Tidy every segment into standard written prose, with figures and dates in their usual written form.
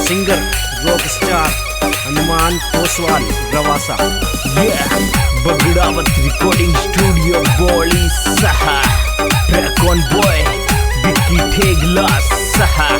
Singer rock star Hanuman Koswal रवासा। Bagdawat recording studio बोली सहा ट्रैक ऑन बॉय बिक्की ठेगला सहा।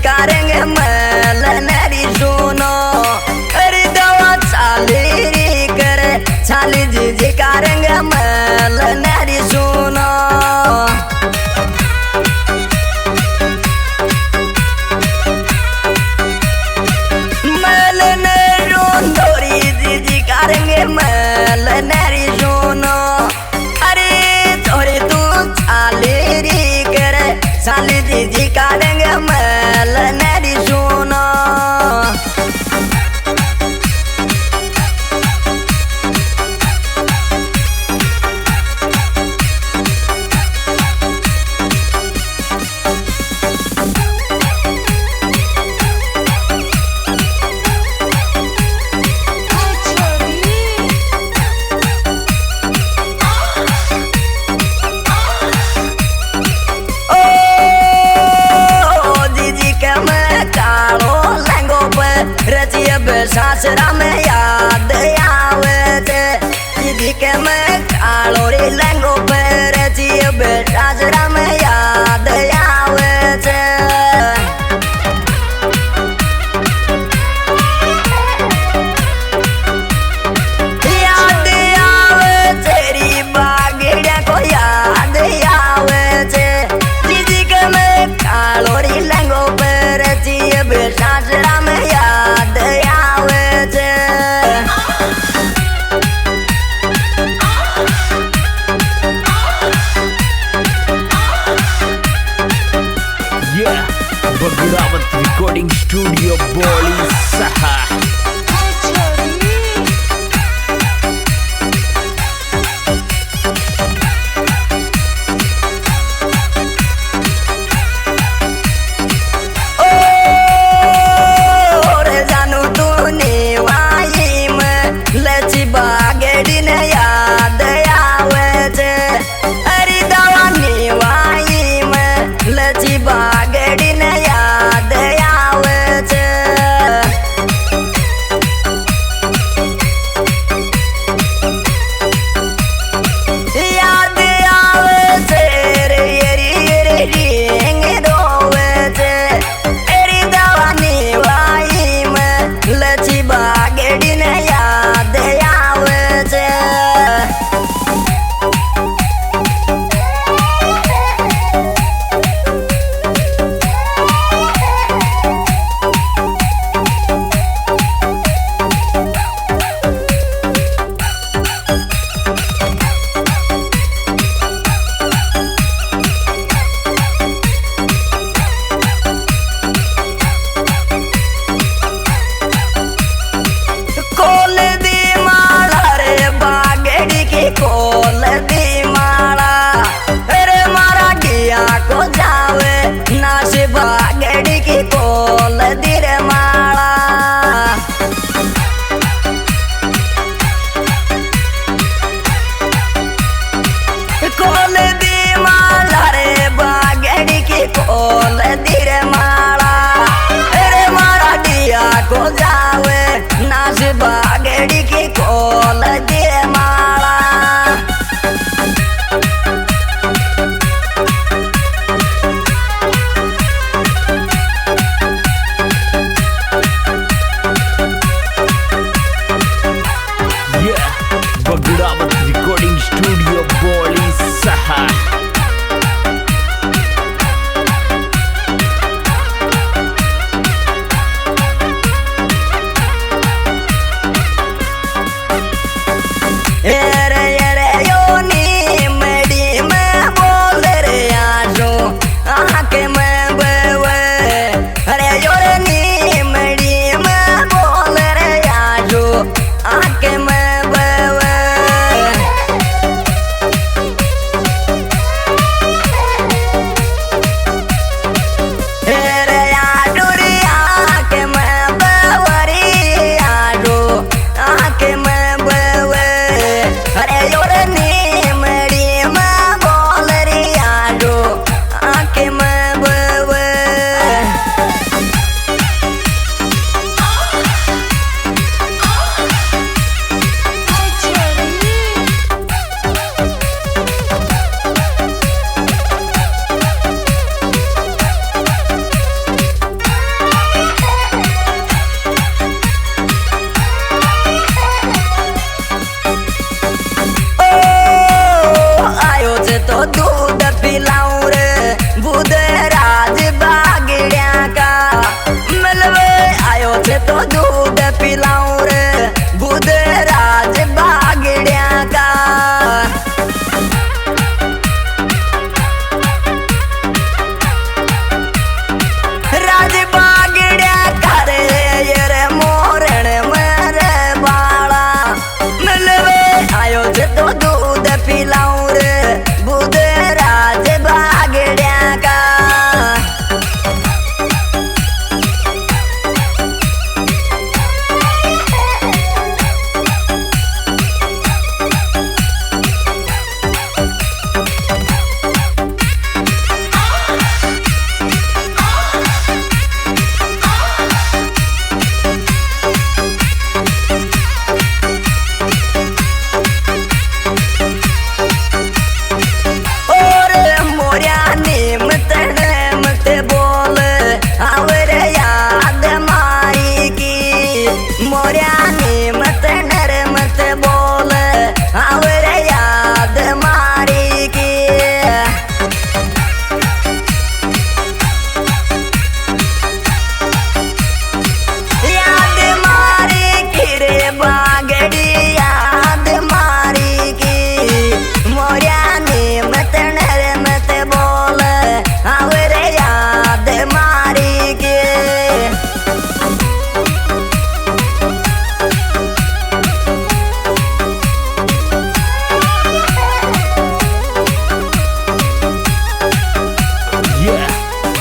करेंगे मैल नरी सुनो अरे दवा चाली री करे चाली जी करेंगे मैल नरी सुनो। मैल नरून धोरी जी करेंगे मैल नरी सुनो अरे थोड़ी तू चाली री करे चाली जी करेंगे मैल नरी सुनो।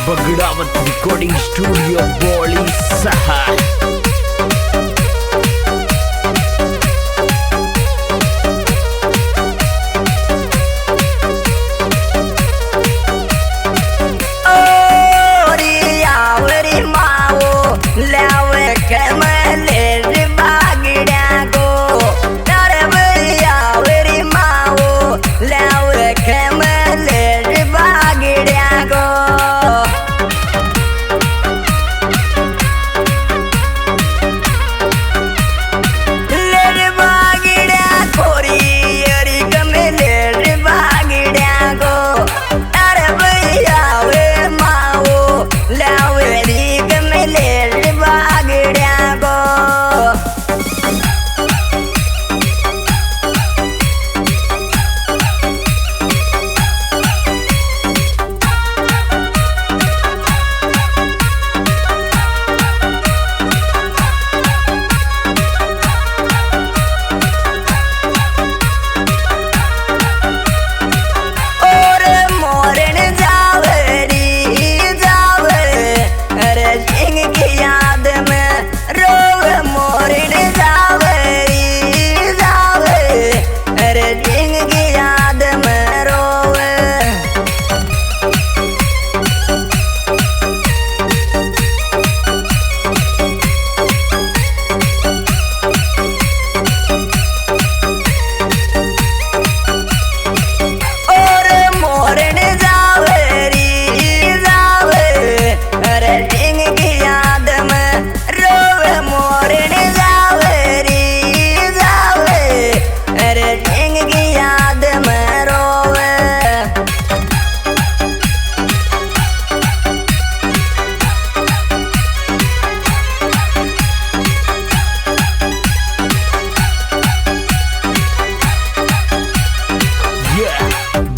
बगड़ावत रिकॉर्डिंग स्टूडियो बोली सहा।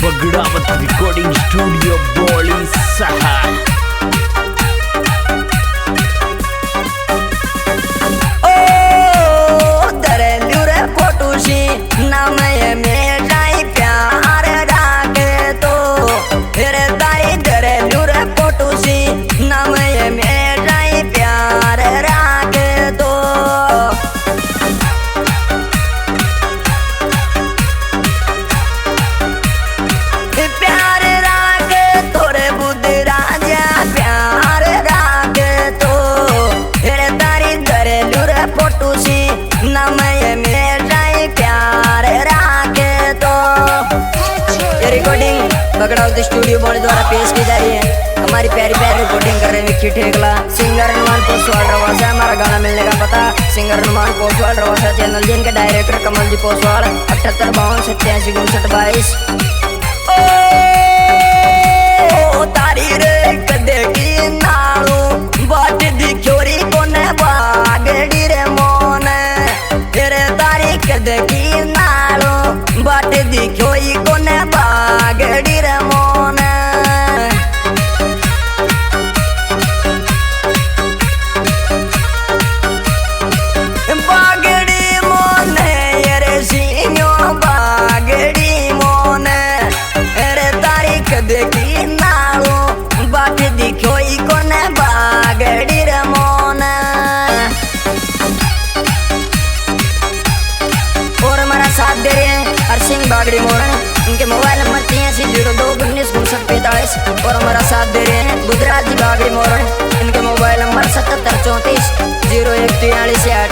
बगड़ावत रिकॉर्डिंग स्टूडियो बोली सहा। रिकॉर्डिंग बगड़ावत स्टूडियो बोर्ड द्वारा पेश की जा रही है। हमारी प्यारी प्यारी रिकॉर्डिंग कर रहे हैं विक्की ठेकला, सिंगर हनुमान पोसवाल रवासा। हमारा गाना मिलने का पता सिंगर हनुमान पोसवाल रवासा, चैनल जिनके डायरेक्टर कमल जी पोसवाल, 78 52 87 59 22। ओ तारी रे कदे की नालू बाट दिखोरी कोने बागड़ी रे मोन, तेरे तारी कदे की नालू बाट दिखोई कोने बागड़ी रे मोन। बागड़ी मोन रे सिंहो बागड़ी मोन, अरे तारी कदे की नालू बाट दिखोई कोने बागड़ी रे मोन। और हमारा साथ दे रहे हैं सिंह बागड़ी मोरन, इनके मोबाइल नंबर 8302195945। और हमारा साथ दे रहे हैं गुजरात जी बागड़ी मोरन, इनके मोबाइल नंबर 7734 0143 8।